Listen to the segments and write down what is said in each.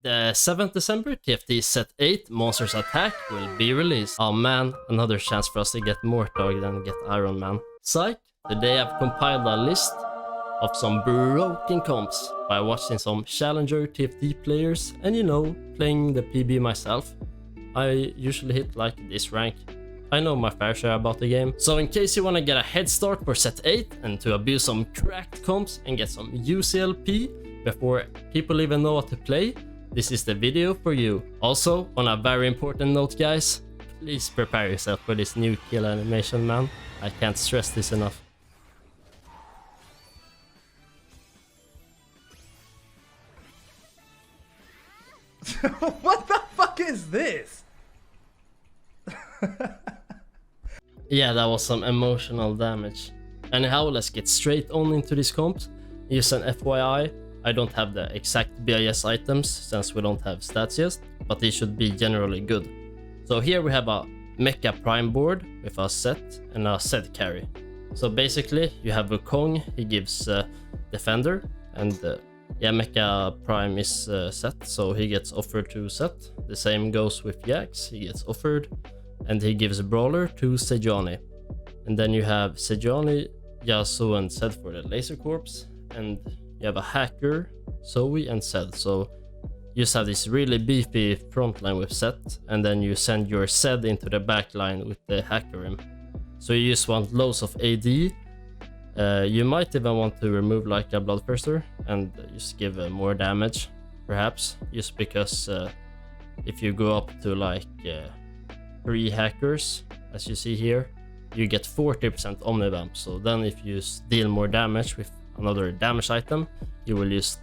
The 7th December, TFT Set 8 Monsters Attack will be released. Oh man, another chance for us to get more target than get Iron Man. Psych, today I've compiled a list of some broken comps by watching some Challenger TFT players and playing the PB myself. I usually hit like this rank. I know my fair share about the game. So in case you wanna get a head start for Set 8 and to abuse some cracked comps and get some UCLP before people even know what to play, this is the video for you. Also, on a very important note guys, please prepare yourself for this new kill animation, man. I can't stress this enough. What the fuck is this? Yeah, that was some emotional damage. Anyhow, let's get straight on into these comps. Just an FYI, I don't have the exact BIS items since we don't have stats yet, but they should be generally good. So here we have a Mecha Prime board with a Sett and a Zed carry. So basically you have Wukong, he gives Defender, and Mecha Prime is Sett, so he gets offered to Sett. The same goes with Jax, he gets offered, and he gives Brawler to Sejuani. And then you have Sejuani, Yasuo and Zed for the Laser Corps, and you have a Hacker, Zoe and Zed. So you just have this really beefy frontline with Sett, and then you send your Zed into the backline with the Hacker him. So you just want loads of AD. You might even want to remove like a Bloodthirster and just give more damage, perhaps, just because if you go up to like 3 Hackers, as you see here, you get 40% Omnivamp. So then if you deal more damage with another damage item, you will just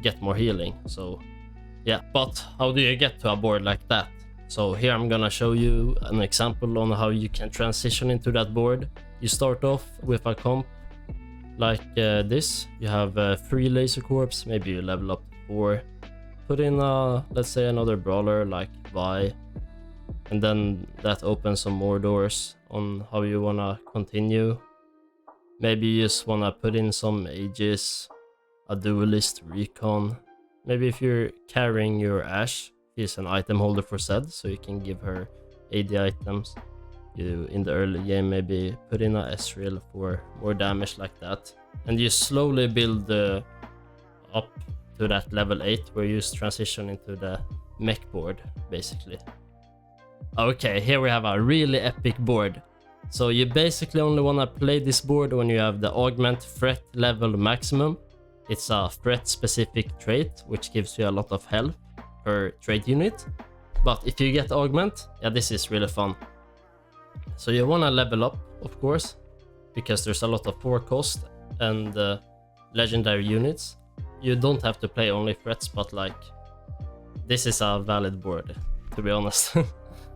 get more healing. So yeah, but how do you get to a board like that? So here I'm gonna show you an example on how you can transition into that board. You start off with a comp like this. You have 3 Laser Corps, maybe you level up to 4. Put in let's say another Brawler like Vi, and then that opens some more doors on how you wanna continue. Maybe you just wanna put in some Aegis, a Duelist, Recon. Maybe if you're carrying your Ashe, she's an item holder for Zed, so you can give her AD items. You in the early game maybe put in a Ezreal for more damage like that. And you slowly build up to that level 8 where you just transition into the mech board basically. Okay, here we have a really epic board. So you basically only want to play this board when you have the augment threat level maximum. It's a threat specific trait which gives you a lot of health per trait unit. But if you get augment, yeah, this is really fun. So you want to level up, of course, because there's a lot of 4 cost and legendary units. You don't have to play only threats, but like this is a valid board, to be honest.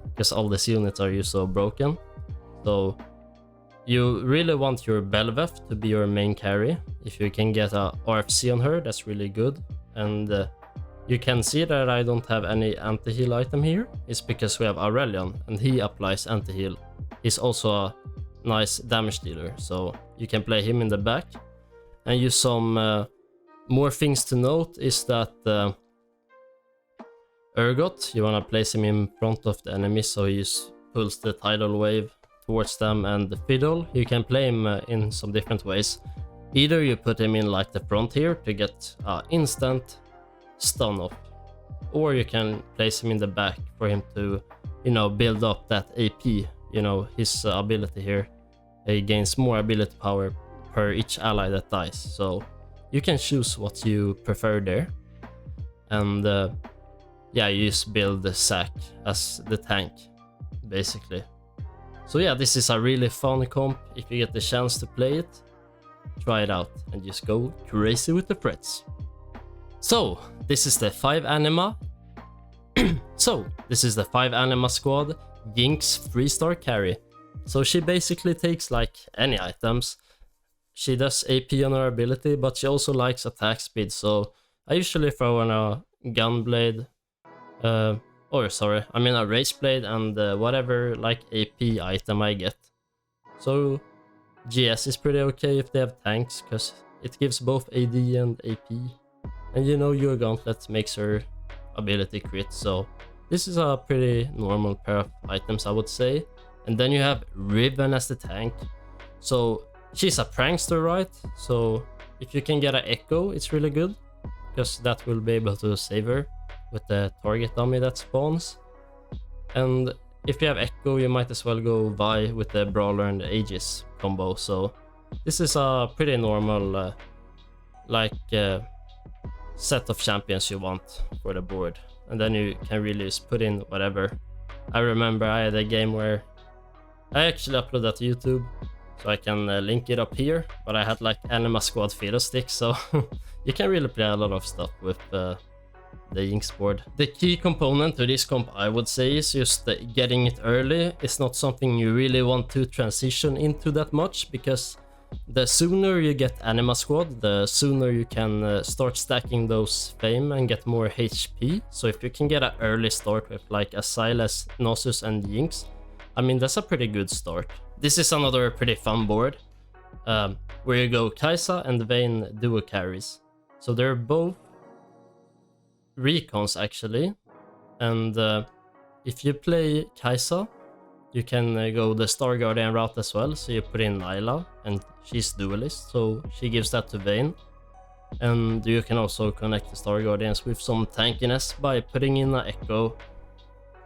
Because all these units are just so broken. So you really want your Belveth to be your main carry. If you can get a RFC on her, that's really good. And you can see that I don't have any anti-heal item here. It's because we have Aurelion and he applies anti-heal. He's also a nice damage dealer, so you can play him in the back. And use some more things to note is that Urgot, you want to place him in front of the enemy so he just pulls the tidal wave towards them. And the Fiddle, you can play him in some different ways. Either you put him in like the front here to get instant stun off, or you can place him in the back for him to, build up that AP. His ability here, he gains more ability power per each ally that dies. So you can choose what you prefer there. And you just build the Sack as the tank, basically. So yeah, this is a really fun comp. If you get the chance to play it, try it out and just go crazy with the threats. So this is the 5 Anima. This is the 5 Anima squad. Jinx 3-star carry. So she basically takes like any items. She does AP on her ability, but she also likes attack speed. So I usually throw in a Gunblade, a Rageblade and whatever like AP item I get. So GS is pretty okay if they have tanks, because it gives both AD and AP. And your Gauntlet makes her ability crit, so this is a pretty normal pair of items, I would say. And then you have Riven as the tank. So she's a prankster, right? So if you can get an echo, it's really good, because that will be able to save her with the target dummy that spawns. And if you have echo, you might as well go Vi with the brawler and the Aegis combo. So this is a pretty normal set of champions you want for the board, and then you can really just put in whatever. I remember I had a game where I actually uploaded that to YouTube, so I can link it up here, but I had like Anima squad fiddlestick, so you can really play a lot of stuff with the Jinx board. The key component to this comp, I would say, is just getting it early. It's not something you really want to transition into that much, because the sooner you get Anima squad, the sooner you can start stacking those fame and get more HP. So if you can get an early start with like a Silas, Nasus and Jinx, I mean, that's a pretty good start. This is another pretty fun board, where you go Kaisa and Vayne duo carries. So they're both recons actually, and if you play Kaisa, you can go the Star Guardian route as well. So you put in Nyla, and she's duelist, so she gives that to Vayne. And you can also connect the Star Guardians with some tankiness by putting in an Echo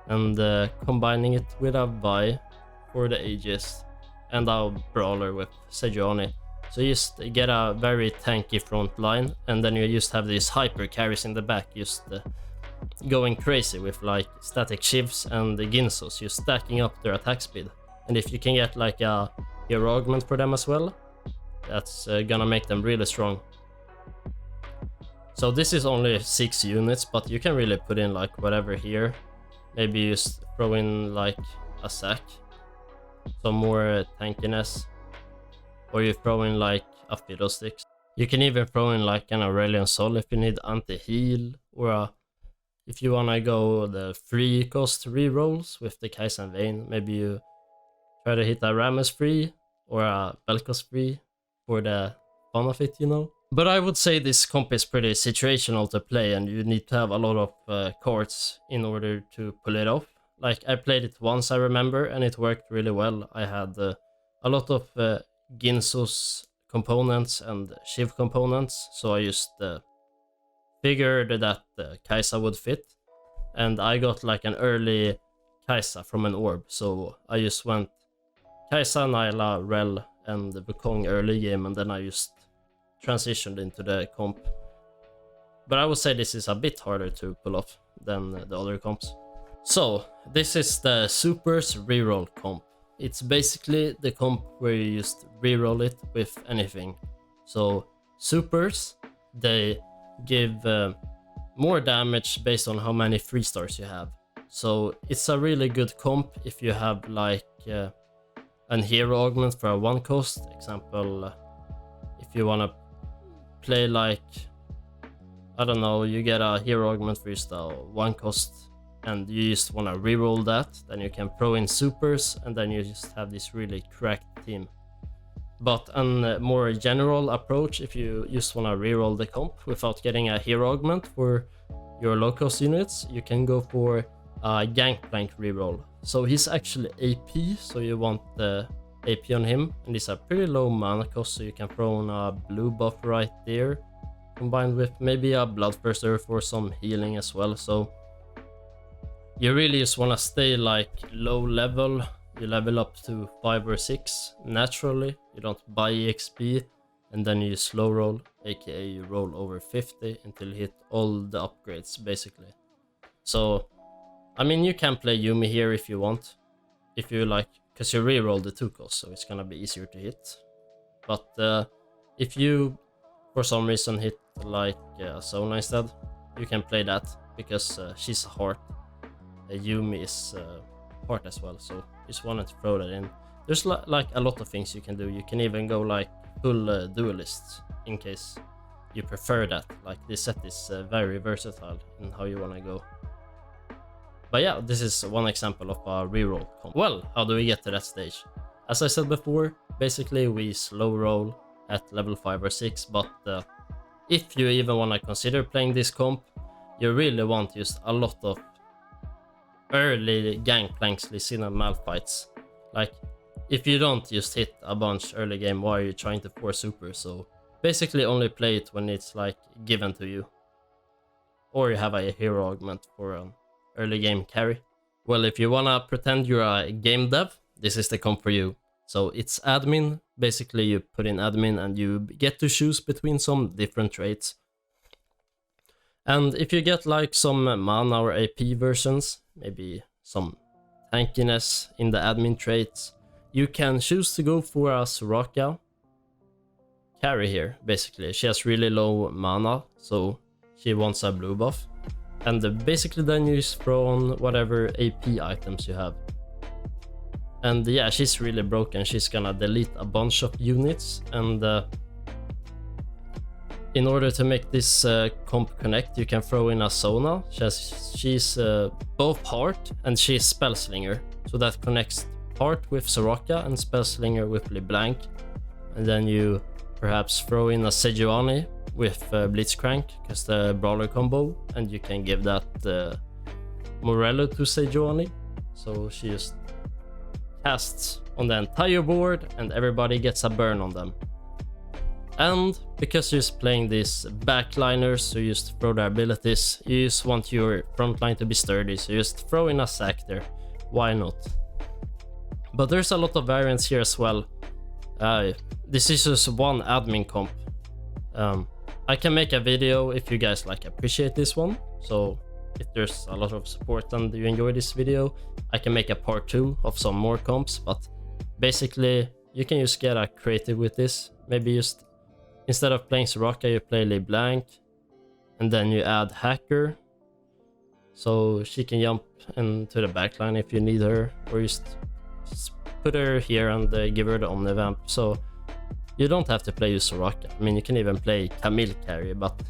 and combining it with a Vi for the Aegis and a Brawler with Sejuani. So you just get a very tanky front line, and then you just have these hyper carries in the back, just going crazy with like static shivs and the Ginsos, just stacking up their attack speed. And if you can get like a hero augment for them as well, that's gonna make them really strong. So this is only 6 units, but you can really put in like whatever here. Maybe just throw in like a sack, some more tankiness, or you throw in like a fiddlesticks. You can even throw in like an Aurelion Sol if you need anti-heal, or if you wanna go the free cost rerolls with the Kaisa Vayne, maybe you try to hit a Rammus free or a Belkos free for the fun of it, you know? But I would say this comp is pretty situational to play, and you need to have a lot of cards in order to pull it off. Like I played it once, I remember, and it worked really well. I had a lot of Ginsos components and Shiv components, so I just figured that Kaisa would fit, and I got like an early Kaisa from an orb, so I just went Kaisa, Nyla, Rel, and Wukong early game, and then I just transitioned into the comp. But I would say this is a bit harder to pull off than the other comps. So this is the Supers Reroll comp. It's basically the comp where you just reroll it with anything. So Supers, they give more damage based on how many 3-stars you have. So it's a really good comp if you have like an hero augment for a 1 cost. Example, if you wanna play like, I don't know, you get a hero augment for just a 1 cost and you just wanna reroll that, then you can throw in supers, and then you just have this really cracked team. But a more general approach, if you just wanna reroll the comp without getting a hero augment for your low cost units, you can go for a Gangplank reroll. So he's actually AP, so you want the AP on him, and he's a pretty low mana cost, so you can throw in a blue buff right there, combined with maybe a Bloodthirster for some healing as well. So you really just want to stay like low level. You level up to 5 or 6 naturally, you don't buy EXP, and then you slow roll, aka you roll over 50 until you hit all the upgrades basically. So I mean, you can play Yuumi here if you want, if you like, because you reroll the 2 cost, so it's gonna be easier to hit. But if you for some reason hit like Sona instead, you can play that, because she's a heart. Yuumi is heart as well, so just wanted to throw that in. There's like a lot of things you can do. You can even go like full duelist in case you prefer that. Like this set is very versatile in how you want to go. But yeah, this is one example of a reroll comp. Well, how do we get to that stage? As I said before, basically we slow roll at level 5 or 6, but if you even want to consider playing this comp, you really want just a lot of early gangplanks, Lee and Malphites. Like, if you don't just hit a bunch early game, why are you trying to force super? So basically only play it when it's like given to you. Or you have a hero augment for an early game carry. Well, if you wanna pretend you're a game dev, this is the comp for you. So it's admin, basically you put in admin and you get to choose between some different traits. And if you get like some mana or AP versions, maybe some tankiness in the admin traits, you can choose to go for a Soraka carry here, basically. She has really low mana, so she wants a blue buff. And basically then you just throw on whatever AP items you have. And yeah, she's really broken. She's gonna delete a bunch of units, and in order to make this comp connect, you can throw in a Sona. She's both Heart and she's Spellslinger. So that connects Heart with Soraka and Spellslinger with LeBlanc. And then you perhaps throw in a Sejuani with Blitzcrank, because the brawler combo, and you can give that Morello to Sejuani. So she just casts on the entire board and everybody gets a burn on them. And because you're just playing these backliners, so you just throw their abilities, you just want your front line to be sturdy, so you just throw in a sack there. Why not? But there's a lot of variants here as well. This is just one admin comp. I can make a video if you guys like appreciate this one. So if there's a lot of support and you enjoy this video, I can make a part 2 of some more comps. But basically, you can just get a creative with this. Maybe just instead of playing Soraka, you play LeBlanc, and then you add Hacker, so she can jump into the backline if you need her, or just put her here and give her the Omnivamp. So you don't have to play Soraka. I mean, you can even play Camille carry, but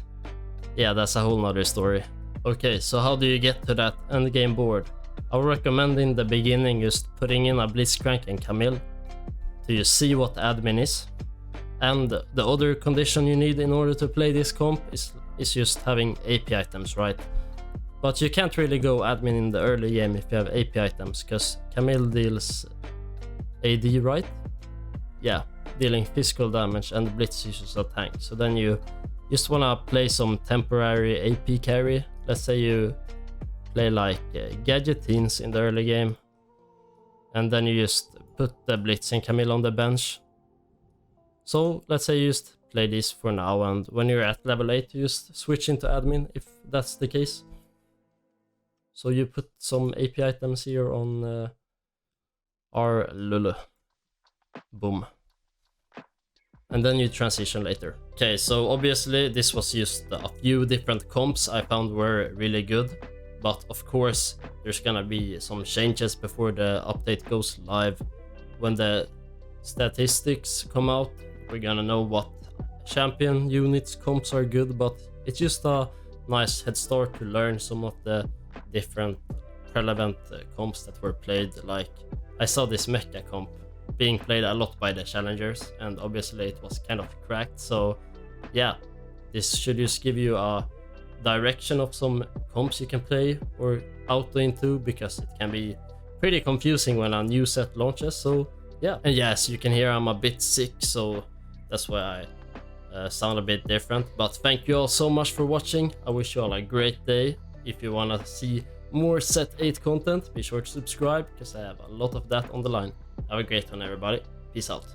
yeah, that's a whole nother story. Okay, so how do you get to that endgame board? I would recommend in the beginning just putting in a Blitzcrank and Camille to just see what admin is. And the other condition you need in order to play this comp is just having AP items, right? But you can't really go admin in the early game if you have AP items, because Camille deals AD, right? Yeah, dealing physical damage, and Blitz uses a tank. So then you just wanna play some temporary AP carry. Let's say you play like Gadgetines in the early game, and then you just put the Blitz and Camille on the bench. So let's say you just play this for now, and when you're at level 8, you just switch into admin if that's the case. So you put some AP items here on our Lulu. Boom. And then you transition later. Okay, so obviously this was just a few different comps I found were really good. But of course, there's gonna be some changes before the update goes live. When the statistics come out, we're gonna know what champion units comps are good, but it's just a nice head start to learn some of the different relevant comps that were played. Like, I saw this Mecha comp being played a lot by the challengers, and obviously it was kind of cracked. So yeah, this should just give you a direction of some comps you can play or auto into, because it can be pretty confusing when a new set launches. So yeah, and yes, you can hear I'm a bit sick, so that's why I sound a bit different. But thank you all so much for watching. I wish you all a great day. If you want to see more Set 8 content, be sure to subscribe, because I have a lot of that on the line. Have a great one, everybody. Peace out.